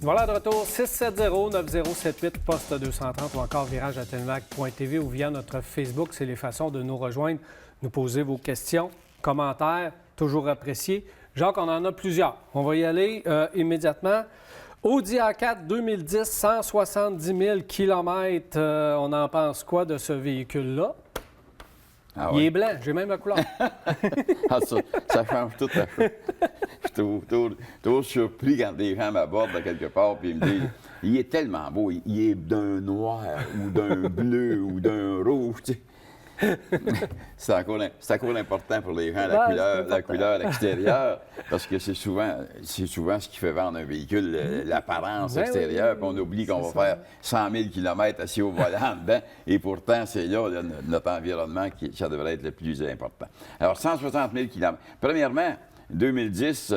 Voilà de retour, 670-9078, poste 230 ou encore virage à telmac.tv ou via notre Facebook. C'est les façons de nous rejoindre, nous poser vos questions, commentaires, toujours appréciés. Jacques, on en a plusieurs. On va y aller immédiatement. Audi A4 2010, 170 000 km. On en pense quoi de ce véhicule-là? Ah Il ouais. est blanc, j'ai même la couleur. Ah, ça change tout à fait. Je suis toujours surpris quand des gens m'abordent de quelque part et ils me disent il est tellement beau, il est d'un noir ou d'un bleu ou d'un rouge. Tu sais. C'est encore important pour les gens, la couleur extérieure, parce que c'est souvent ce qui fait vendre un véhicule, l'apparence extérieure, puis on oublie qu'on va faire 100 000 km assis au volant dedans, et pourtant, c'est là notre environnement ça devrait être le plus important. Alors, 160 000 km. Premièrement, 2010,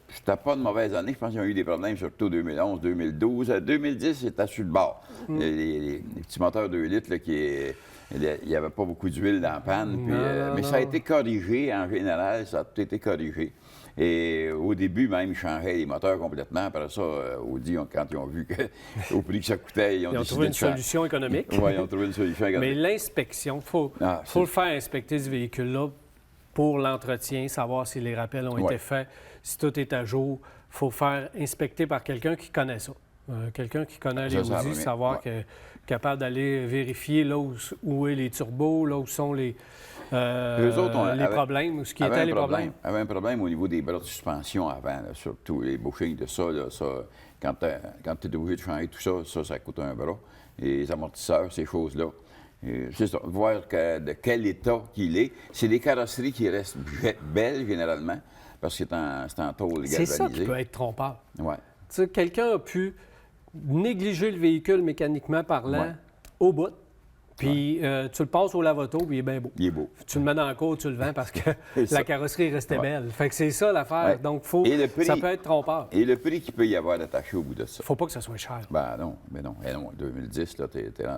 c'était pas de mauvaise année. Je pense qu'ils ont eu des problèmes, surtout 2011, 2012. 2010, c'était sur le bord. Les petits moteurs 2 litres, là, il n'y avait pas beaucoup d'huile dans la panne. Puis, mais ça a été corrigé, en général, ça a tout été corrigé. Et au début, même, ils changeaient les moteurs complètement. Après ça, Audi, quand ils ont vu qu'au prix que ça coûtait, ils ont décidé trouvé une solution économique. Oui, ils ont trouvé une solution économique. Mais l'inspection, il faut le faire inspecter ce véhicule-là pour l'entretien, savoir si les rappels ont été faits, si tout est à jour. Il faut faire inspecter par quelqu'un qui connaît ça. Quelqu'un qui connaît les Audi, savoir que capable d'aller vérifier là où est les turbos, là où sont les problèmes, ou ce qui était les problèmes. Il y avait un problème au niveau des bras de suspension avant, là, surtout les bushings de ça. Là, quand tu es obligé de changer tout ça, ça coûte un bras. Et les amortisseurs, ces choses-là. C'est ça, voir de quel état qu'il est. C'est des carrosseries qui restent belles, généralement, parce que c'est en tôle galvanisée. C'est ça qui peut être trompeur. Ouais. Tu sais, quelqu'un a pu négliger le véhicule mécaniquement parlant au bout, puis tu le passes au lavoto, puis il est bien beau. Il est beau. Tu le mets dans le cours, tu le vends parce que la carrosserie restait belle. Fait que c'est ça l'affaire. Ouais. Donc, ça peut être trompeur. Et le prix qu'il peut y avoir attaché au bout de ça. Faut pas que ça soit cher. Ben non, mais non. En 2010, là,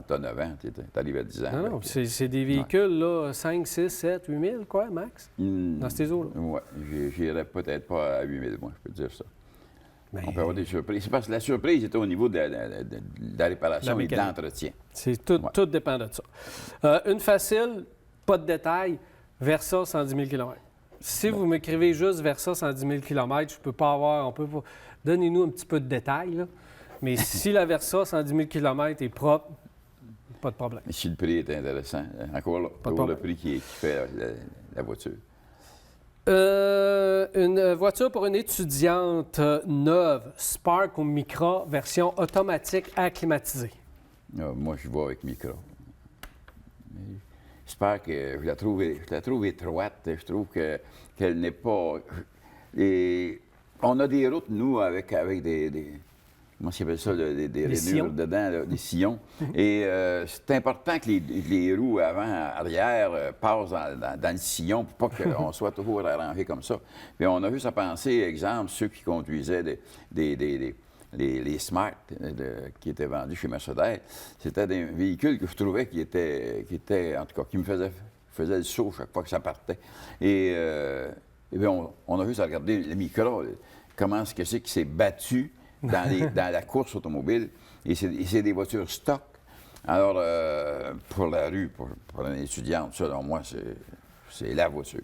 t'as 9 ans, t'es arrivé à 10 ans. Non, c'est des véhicules, là, 5, 6, 7, 8 000, quoi, max, dans ces eaux-là. Oui, j'irais peut-être pas à 8 000, moi, je peux te dire ça. On peut avoir des surprises. C'est parce que la surprise était au niveau de la réparation et de l'entretien. Tout dépend de ça. Une facile, pas de détails, Versa 110 000 km. Si vous m'écrivez juste Versa 110 000 km, je peux pas avoir... Donnez-nous un petit peu de détails, là. Mais si la Versa 110 000 km est propre, pas de problème. Mais si le prix est intéressant, encore là, pour le prix qui fait la voiture. Une voiture pour une étudiante neuve, Spark ou Micra, version automatique acclimatisée. Moi, je vais avec Micra. Spark, je la trouve étroite. Je trouve qu'elle n'est pas... On a des routes, nous, avec des comment s'appelle ça, des rainures dedans, là, des sillons. Et c'est important que les roues avant-arrière passent dans le sillon pour pas qu'on soit toujours arrangé comme ça. Puis on a vu ça penser, exemple, ceux qui conduisaient les Smart qui étaient vendus chez Mercedes. C'était des véhicules que je trouvais qui étaient en tout cas, qui me faisaient le saut chaque fois que ça partait. Et bien, on a vu ça regarder le Micra, comment est-ce que c'est qui s'est battu dans la course automobile. Et c'est des voitures stock. Alors, pour la rue, pour une étudiante, selon moi, c'est la voiture.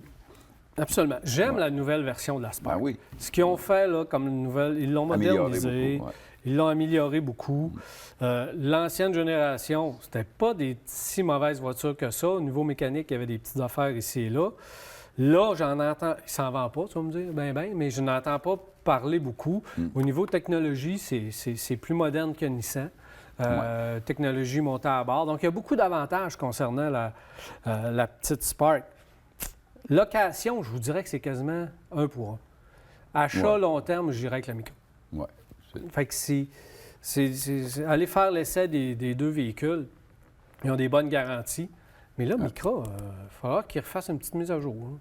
Absolument. J'aime la nouvelle version de la Spark. Ben oui. Ce qu'ils ont fait là, comme une nouvelle, ils l'ont modernisé, ils l'ont amélioré beaucoup. L'ancienne génération, c'était pas des si mauvaises voitures que ça. Au niveau mécanique, il y avait des petites affaires ici et là. Là, j'en entends, il s'en vend pas, tu vas me dire, mais je n'entends pas parler beaucoup. Au niveau technologie, c'est plus moderne que Nissan. Technologie montée à bord. Donc, il y a beaucoup d'avantages concernant la petite Spark. Location, je vous dirais que c'est quasiment 1 pour 1. Achat long terme, je dirais avec la Micra. Oui. Fait que c'est aller faire l'essai des deux véhicules. Ils ont des bonnes garanties. Mais là, Micra, il faudra qu'ils refassent une petite mise à jour. Hein.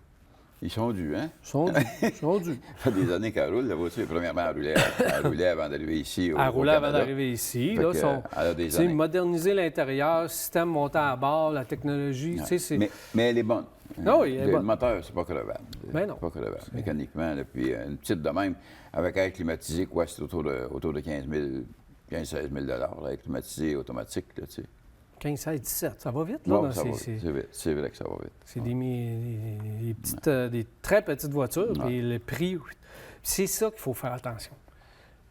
Ils sont dus, hein? Ils sont dus. Ça fait des années qu'elle roule, la voiture. Premièrement, elle roulait avant d'arriver ici. Elle roulait avant d'arriver ici. Là, elle a moderniser l'intérieur, système monté à bord, la technologie. Mais elle est bonne. Non, oui, Le moteur, c'est pas crevable. Ben non. C'est pas crevable, mécaniquement. Là, puis une petite de même, avec air climatisé, quoi, c'est autour de 15 16 000 air climatisé automatique, là, tu sais. 15, 16, 17, ça va vite, là? Bon, ça va vite. C'est vrai que ça va vite. C'est des très petites voitures, puis le prix, c'est ça qu'il faut faire attention.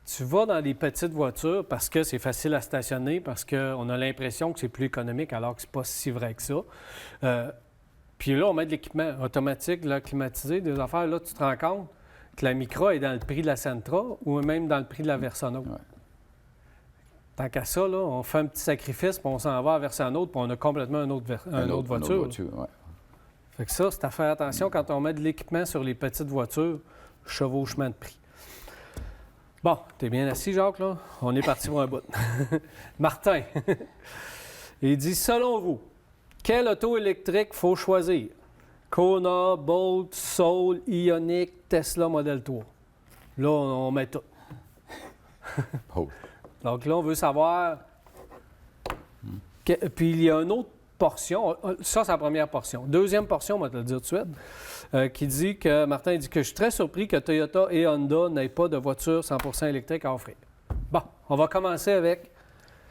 Tu vas dans des petites voitures parce que c'est facile à stationner, parce qu'on a l'impression que c'est plus économique, alors que c'est pas si vrai que ça. Puis là, on met de l'équipement automatique, là, climatisé, des affaires. Là, tu te rends compte que la Micra est dans le prix de la Sentra ou même dans le prix de la Versano. Ouais. Tant qu'à ça, là, on fait un petit sacrifice, puis on s'en va à Versano, puis on a complètement une autre voiture. Ouais. Fait que ça, c'est à faire attention quand on met de l'équipement sur les petites voitures, chevauchement de prix. Bon, t'es bien assis, Jacques, là? On est parti pour un bout. Martin, il dit, selon vous, quel auto électrique faut choisir? Kona, Bolt, Soul, Ioniq, Tesla Model 3. Là, on met tout. Bolt. Donc là, on veut savoir... Puis il y a une autre portion. Ça, c'est la première portion. Deuxième portion, on va te le dire tout de suite, qui dit que... Martin dit que je suis très surpris que Toyota et Honda n'aient pas de voiture 100% électrique à offrir. Bon, on va commencer avec...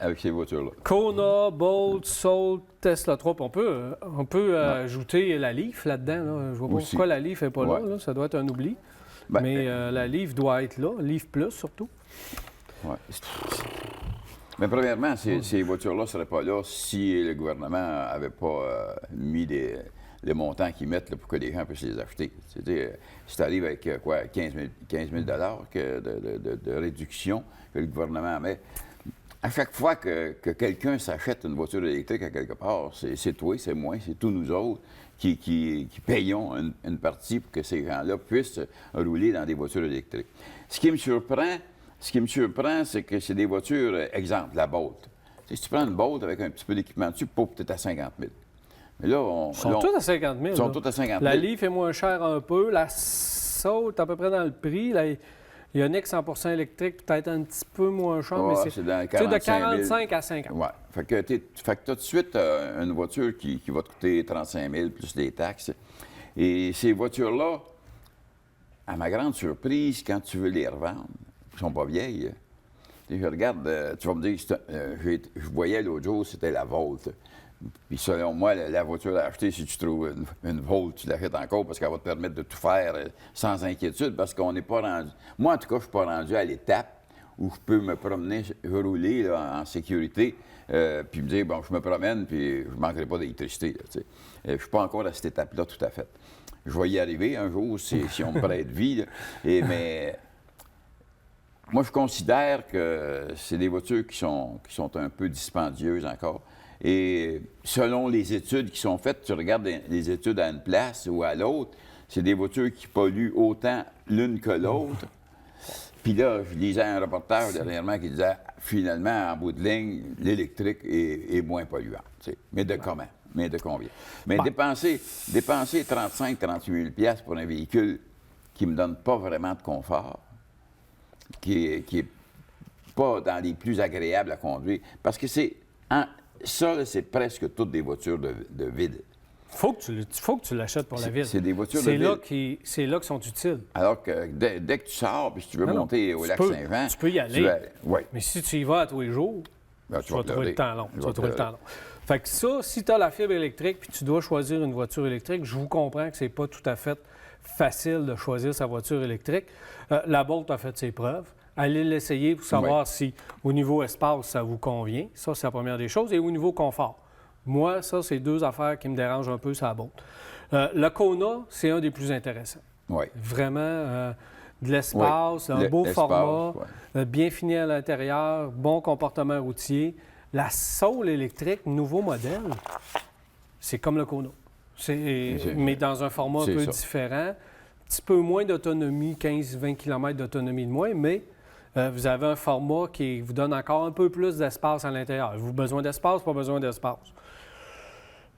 Avec ces voitures-là. Kona, Bolt, Soul, Tesla 3. Puis on peut ajouter la Leaf là-dedans. Là. Je vois pas Aussi. pourquoi la Leaf n'est pas là. Ça doit être un oubli. Ben, Mais la Leaf doit être là. Leaf Plus, surtout. Oui. Mais premièrement, ces voitures-là ne seraient pas là si le gouvernement n'avait pas mis les montants qu'ils mettent là, pour que les gens puissent les acheter. C'est-à-dire, si tu arrives avec 15 000 de réduction que le gouvernement met, à chaque fois que quelqu'un s'achète une voiture électrique à quelque part, c'est toi, c'est moi, c'est tous nous autres qui payons une partie pour que ces gens-là puissent rouler dans des voitures électriques. Ce qui me surprend, c'est que c'est des voitures, exemple, la Bolt. Si tu prends une Bolt avec un petit peu d'équipement dessus, peut-être à 50 000. Mais là, Ils sont tous à 50 000. Ils sont tous à 50 000. La Leaf est moins chère un peu. La Soul est à peu près dans le prix. La Ioniq 100% électrique, peut-être un petit peu moins cher, mais c'est dans de 45 à 50. Oui. Fait que tu as tout de suite une voiture qui va te coûter 35 000 plus les taxes. Et ces voitures-là, à ma grande surprise, quand tu veux les revendre, ils sont pas vieilles. Je regarde, tu vas me dire, je voyais l'autre jour, c'était la Volt. Puis selon moi, la voiture à acheter, si tu trouves une Volt, tu l'achètes encore parce qu'elle va te permettre de tout faire sans inquiétude, parce qu'on n'est pas rendu... Moi, en tout cas, je ne suis pas rendu à l'étape où je peux me promener, rouler là, en sécurité, puis me dire, bon, je me promène, puis je ne manquerai pas d'électricité. Je ne suis pas encore à cette étape-là tout à fait. Je vais y arriver un jour si on me prête vie. Mais moi, je considère que c'est des voitures qui sont un peu dispendieuses encore. Et selon les études qui sont faites, tu regardes les études à une place ou à l'autre, c'est des voitures qui polluent autant l'une que l'autre. Puis là, je lisais un reportage dernièrement qui disait, finalement, en bout de ligne, l'électrique est moins polluant. Mais de comment? Mais de combien? Mais dépenser 35-38 000 $ pour un véhicule qui ne me donne pas vraiment de confort, qui est pas dans les plus agréables à conduire, parce que ça, c'est presque toutes des voitures de vide. Faut que tu l'achètes pour la ville. C'est des voitures de ville. C'est là qu'ils sont utiles. Alors que dès que tu sors, puis si tu veux monter au lac Saint-Jean... Tu peux y aller. Oui. Mais si tu y vas à tous les jours, tu vas trouver le temps long. Tu vas trouver le temps long. Fait que ça, si tu as la fibre électrique puis tu dois choisir une voiture électrique, je vous comprends que c'est pas tout à fait facile de choisir sa voiture électrique. La Bolt a fait ses preuves. Allez l'essayer pour savoir si, au niveau espace, ça vous convient. Ça, c'est la première des choses. Et au niveau confort. Moi, ça, c'est deux affaires qui me dérangent un peu sur la Bolt. Le Kona, c'est un des plus intéressants. Oui. Vraiment, de l'espace, un beau format, bien fini à l'intérieur, bon comportement routier. La Soul électrique, nouveau modèle, c'est comme le Kona. Mais dans un format un peu différent. Un petit peu moins d'autonomie, 15-20 km d'autonomie de moins, mais vous avez un format qui vous donne encore un peu plus d'espace à l'intérieur. Vous avez besoin d'espace, pas besoin d'espace.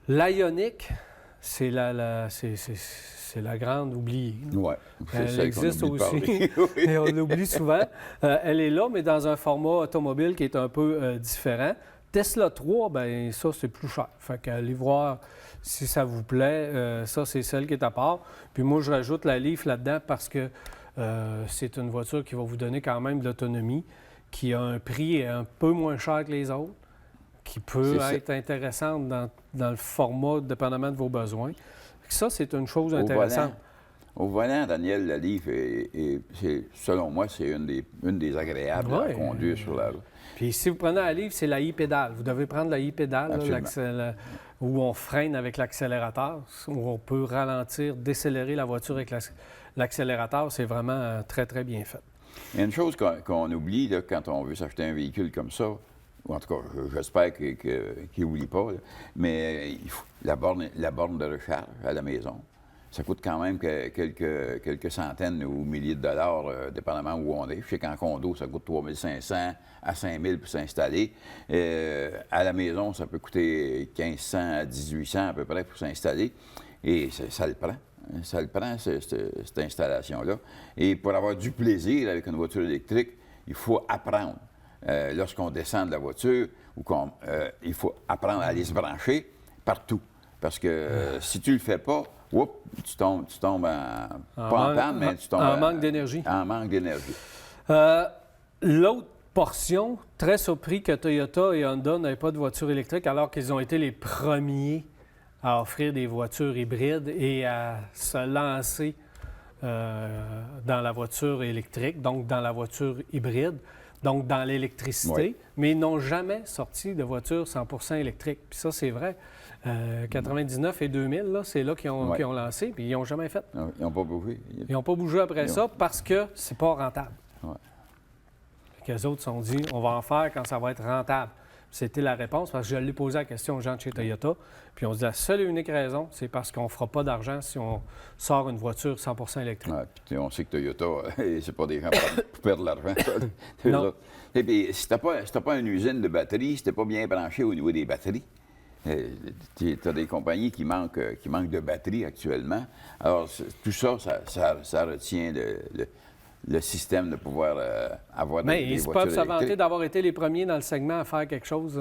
L'Ioniq, c'est la grande oubliée. Oui. Elle existe aussi. Et on l'oublie souvent. Elle est là, mais dans un format automobile qui est un peu différent. Tesla 3, bien, ça, c'est plus cher. Fait qu'allez voir si ça vous plaît. Ça, c'est celle qui est à part. Puis moi, je rajoute la Leaf là-dedans parce que c'est une voiture qui va vous donner quand même de l'autonomie, qui a un prix un peu moins cher que les autres, qui peut être intéressante dans le format, dépendamment de vos besoins. Ça, c'est une chose intéressante. Au volant, Daniel, la Leaf, selon moi, c'est une des agréables à conduire sur la route. Puis si vous prenez la Leaf, c'est la e-pédale. Vous devez prendre la e-pédale, où on freine avec l'accélérateur, où on peut ralentir, décélérer la voiture avec l'accélérateur. C'est vraiment très, très bien fait. Il y a une chose qu'on oublie là, quand on veut s'acheter un véhicule comme ça, ou en tout cas, j'espère qu'il n'oublie pas, là, mais il faut la borne de recharge à la maison. Ça coûte quand même quelques centaines ou milliers de dollars, dépendamment où on est. Je sais qu'en condo, ça coûte 3 500 à 5 000 pour s'installer. À la maison, ça peut coûter 1 500 à 1 800 à peu près pour s'installer. Et ça le prend. Ça le prend, cette installation-là. Et pour avoir du plaisir avec une voiture électrique, il faut apprendre. Lorsqu'on descend de la voiture, il faut apprendre à aller se brancher partout. Parce que si tu le fais pas, tu tombes pas en panne, mais tu tombes en manque d'énergie. En manque d'énergie. L'autre portion, très surpris que Toyota et Honda n'avaient pas de voiture électrique alors qu'ils ont été les premiers à offrir des voitures hybrides et à se lancer dans la voiture électrique, donc dans la voiture hybride, donc dans l'électricité, mais ils n'ont jamais sorti de voiture 100% électrique. Puis ça, c'est vrai. 99 et 2000, là, c'est là qu'ils ont lancé, puis ils n'ont jamais fait. Ils n'ont pas bougé. Ils n'ont pas bougé après ça parce que c'est pas rentable. Les autres se sont dit, on va en faire quand ça va être rentable. C'était la réponse, parce que je l'ai posé la question aux gens de chez Toyota, puis on se dit la seule et unique raison, c'est parce qu'on ne fera pas d'argent si on sort une voiture 100% électrique. Puis on sait que Toyota, c'est pas des gens pour perdre de l'argent. Non. Et puis, si tu n'as pas une usine de batterie, si tu n'es pas bien branché au niveau des batteries, tu as des compagnies qui manquent de batterie actuellement. Alors, tout ça, ça retient le système de pouvoir avoir des voitures électriques. Ils peuvent se vanter d'avoir été les premiers dans le segment à faire quelque chose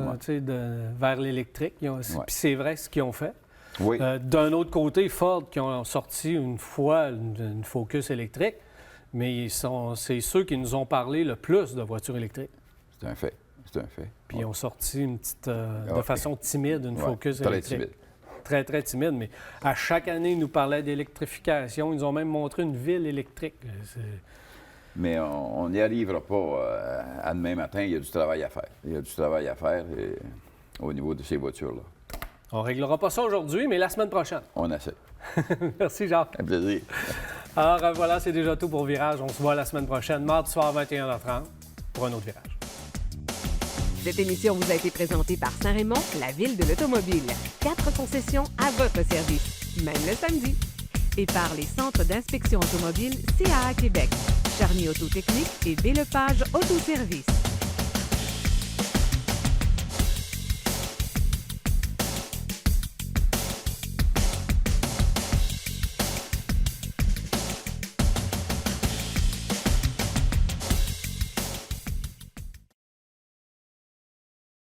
vers l'électrique. Puis c'est vrai ce qu'ils ont fait. Oui. D'un autre côté, Ford qui ont sorti une fois une Focus électrique, mais c'est ceux qui nous ont parlé le plus de voitures électriques. C'est un fait. Puis ils ont sorti une petite, de façon timide, une Focus électrique. Timide. Très, très timide, mais à chaque année, ils nous parlaient d'électrification. Ils nous ont même montré une ville électrique. Mais on n'y arrivera pas à demain matin. Il y a du travail à faire. Il y a du travail à faire au niveau de ces voitures-là. On ne réglera pas ça aujourd'hui, mais la semaine prochaine. On essaie. Merci, Jacques. Un plaisir. Alors voilà, c'est déjà tout pour Virage. On se voit la semaine prochaine, mardi soir, 21h30, pour un autre Virage. Cette émission vous a été présentée par Saint-Raymond, la ville de l'automobile. 4 concessions à votre service, même le samedi. Et par les centres d'inspection automobile CAA Québec, Charny Autotechnique et Belle-Page Autoservice.